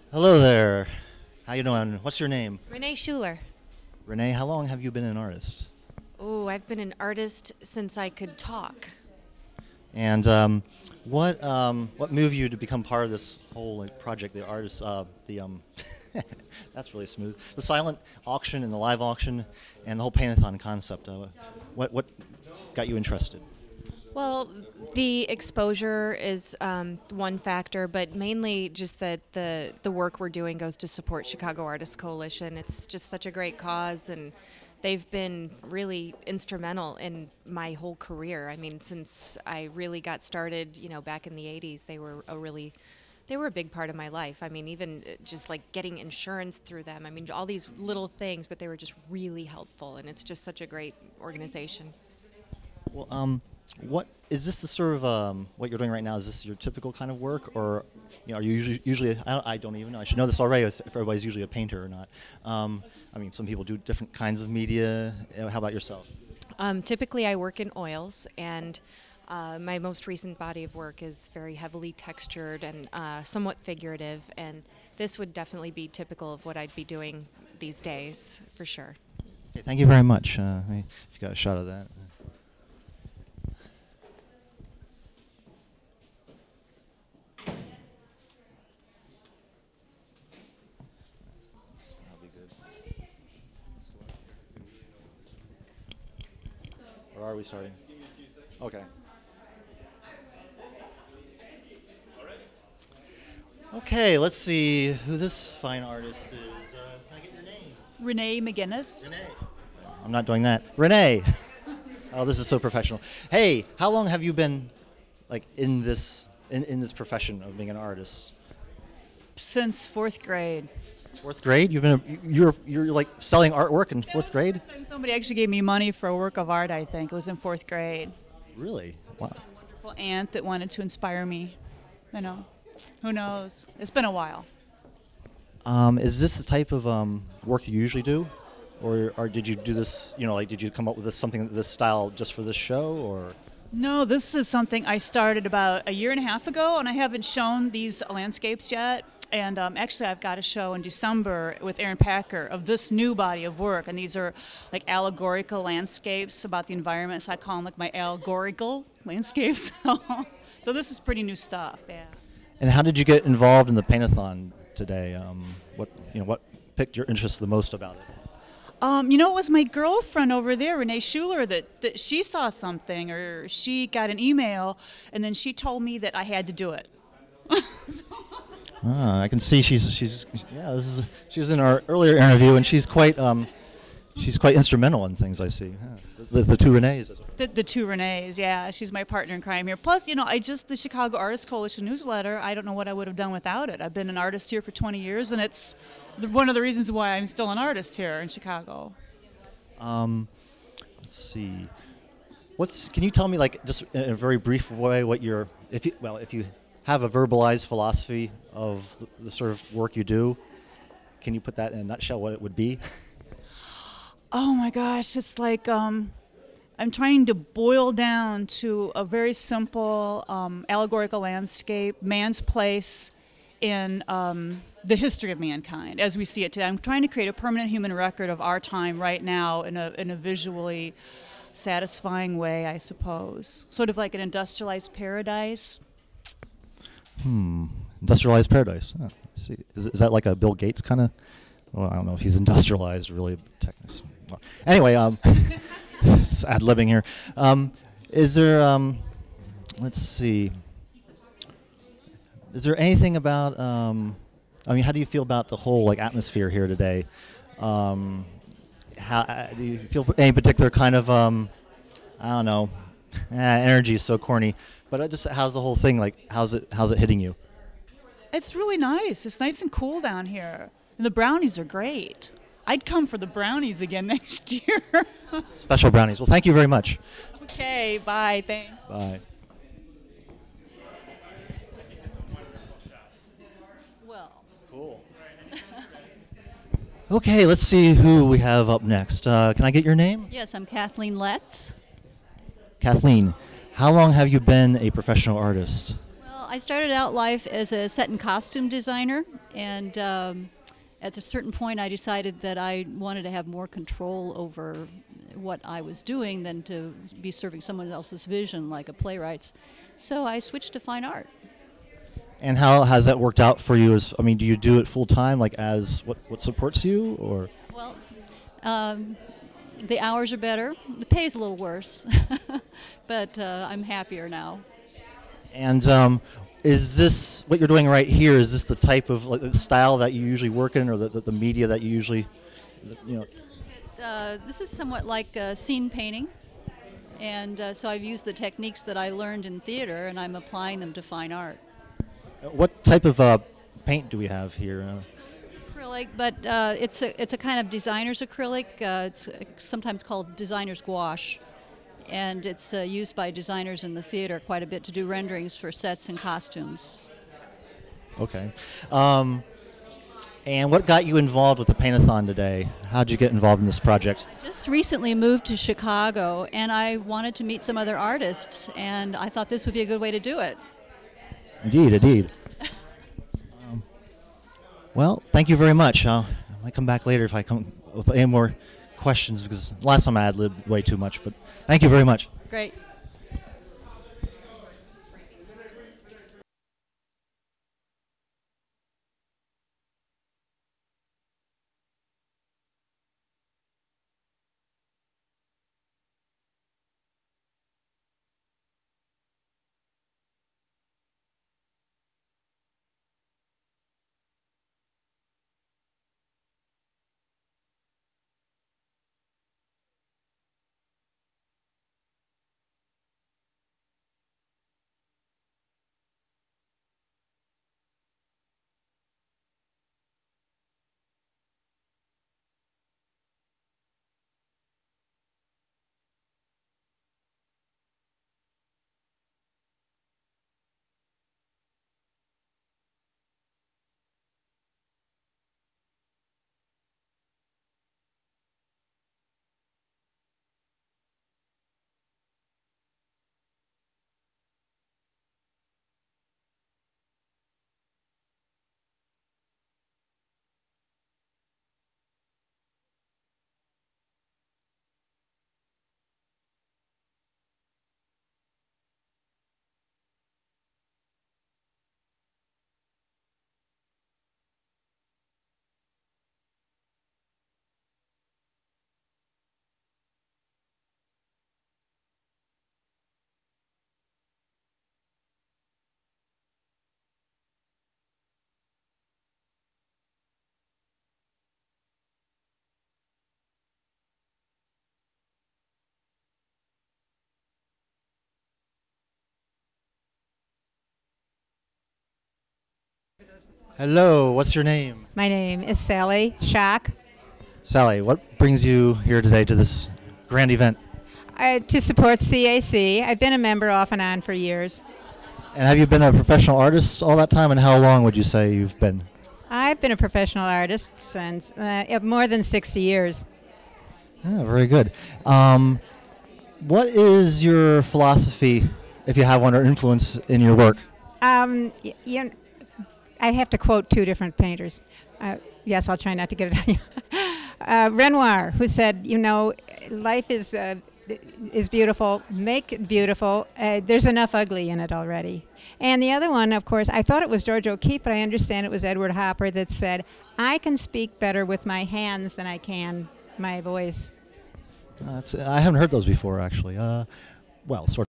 Hello there. How you doing? What's your name? Renee Schuler. Renee, how long have you been an artist? Oh, I've been an artist since I could talk. And what moved you to become part of this whole project, the artist, that's really smooth. The silent auction and the live auction and the whole Paintathon concept. What got you interested? Well, the exposure is one factor, but mainly just that the work we're doing goes to support Chicago Artists Coalition. It's just such a great cause, and they've been really instrumental in my whole career. I mean, since I really got started, back in the 80s, they were a big part of my life. I mean, even just like getting insurance through them. I mean, all these little things, but they were just really helpful, and it's just such a great organization. Well, what is this the sort of what you're doing right now? Is this your typical kind of work, or are you usually I don't even know. I should know this already if everybody's usually a painter or not. I mean, some people do different kinds of media. How about yourself? Typically, I work in oils, and my most recent body of work is very heavily textured and somewhat figurative, and this would definitely be typical of what I'd be doing these days, for sure. Okay, thank you very much. If you got a shot of that. That'll be good. Or are we starting? Okay. Okay, let's see who this fine artist is. Can I get your name? Renee McGinnis. Renee. I'm not doing that. Renee. Oh, this is so professional. Hey, how long have you been like in this profession of being an artist? Since fourth grade. Fourth grade? You're like selling artwork in fourth grade? First time somebody actually gave me money for a work of art, I think. It was in fourth grade. Really? Wow. Some wonderful aunt that wanted to inspire me. Who knows? It's been a while. Is this the type of work you usually do, or did you do this? Did you come up with this style just for this show, or? No, this is something I started about a year and a half ago, and I haven't shown these landscapes yet. And actually, I've got a show in December with Aaron Packer of this new body of work, and these are like allegorical landscapes about the environment. So I call them like my allegorical landscapes. So this is pretty new stuff. Yeah. And how did you get involved in the Paintathon today? What piqued your interest the most about it? It was my girlfriend over there, Renee Schuler, that she saw something, or she got an email, and then she told me that I had to do it. I can see she was in our earlier interview, and she's quite instrumental in things I see. The two Renees. The two Renees, yeah. She's my partner in crime here. Plus, the Chicago Artists Coalition newsletter, I don't know what I would have done without it. I've been an artist here for 20 years, and it's one of the reasons why I'm still an artist here in Chicago. Let's see. Can you tell me, like, just in a very brief way, if you have a verbalized philosophy of the sort of work you do, can you put that in a nutshell, what it would be? Oh my gosh, it's like I'm trying to boil down to a very simple allegorical landscape, man's place in the history of mankind as we see it today. I'm trying to create a permanent human record of our time right now in a visually satisfying way, I suppose. Sort of like an industrialized paradise. Industrialized paradise. Oh, I see. Is that like a Bill Gates kind of? Well, I don't know if he's industrialized, really. Well, anyway, just ad-libbing here. Is there? Let's see. Is there anything about? How do you feel about the whole atmosphere here today? How do you feel any particular kind of? I don't know. Energy is so corny, but how's the whole thing How's it hitting you? It's really nice. It's nice and cool down here. And the brownies are great. I'd come for the brownies again next year. Special brownies. Well, thank you very much. Okay, bye. Thanks. Bye. Well. Cool. Okay, let's see who we have up next. Can I get your name? Yes, I'm Kathleen Letts. Kathleen, how long have you been a professional artist? Well, I started out life as a set and costume designer, And at a certain point, I decided that I wanted to have more control over what I was doing than to be serving someone else's vision like a playwright's. So I switched to fine art. And how has that worked out for you? I mean, do you do it full time, like as what supports you, or? Well, the hours are better. The pay's a little worse, but I'm happier now. And is this what you're doing right here? Is this the type of like the style that you usually work in, or the media that you usually, you know? This is somewhat like scene painting, and so I've used the techniques that I learned in theater, and I'm applying them to fine art. What type of paint do we have here? Acrylic, but it's a kind of designer's acrylic. It's sometimes called designer's gouache, and it's used by designers in the theater quite a bit to do renderings for sets and costumes. Okay. And what got you involved with the Paint-a-thon today? How did you get involved in this project? Just recently moved to Chicago, and I wanted to meet some other artists, and I thought this would be a good way to do it. Indeed, indeed. Well, thank you very much. I might come back later if I come with any more questions, because last time I ad-libbed way too much, but thank you very much. Great. Hello, what's your name? My name is Sally Schock. Sally, what brings you here today to this grand event? To support CAC. I've been a member off and on for years. And have you been a professional artist all that time, and how long would you say you've been? I've been a professional artist since more than 60 years. Yeah, very good. What is your philosophy, if you have one, or influence in your work? I have to quote two different painters. Yes, I'll try not to get it on you. Renoir, who said, life is beautiful, make it beautiful. There's enough ugly in it already. And the other one, of course, I thought it was George O'Keeffe, but I understand it was Edward Hopper that said, I can speak better with my hands than I can my voice. I haven't heard those before, actually. Well, sort of.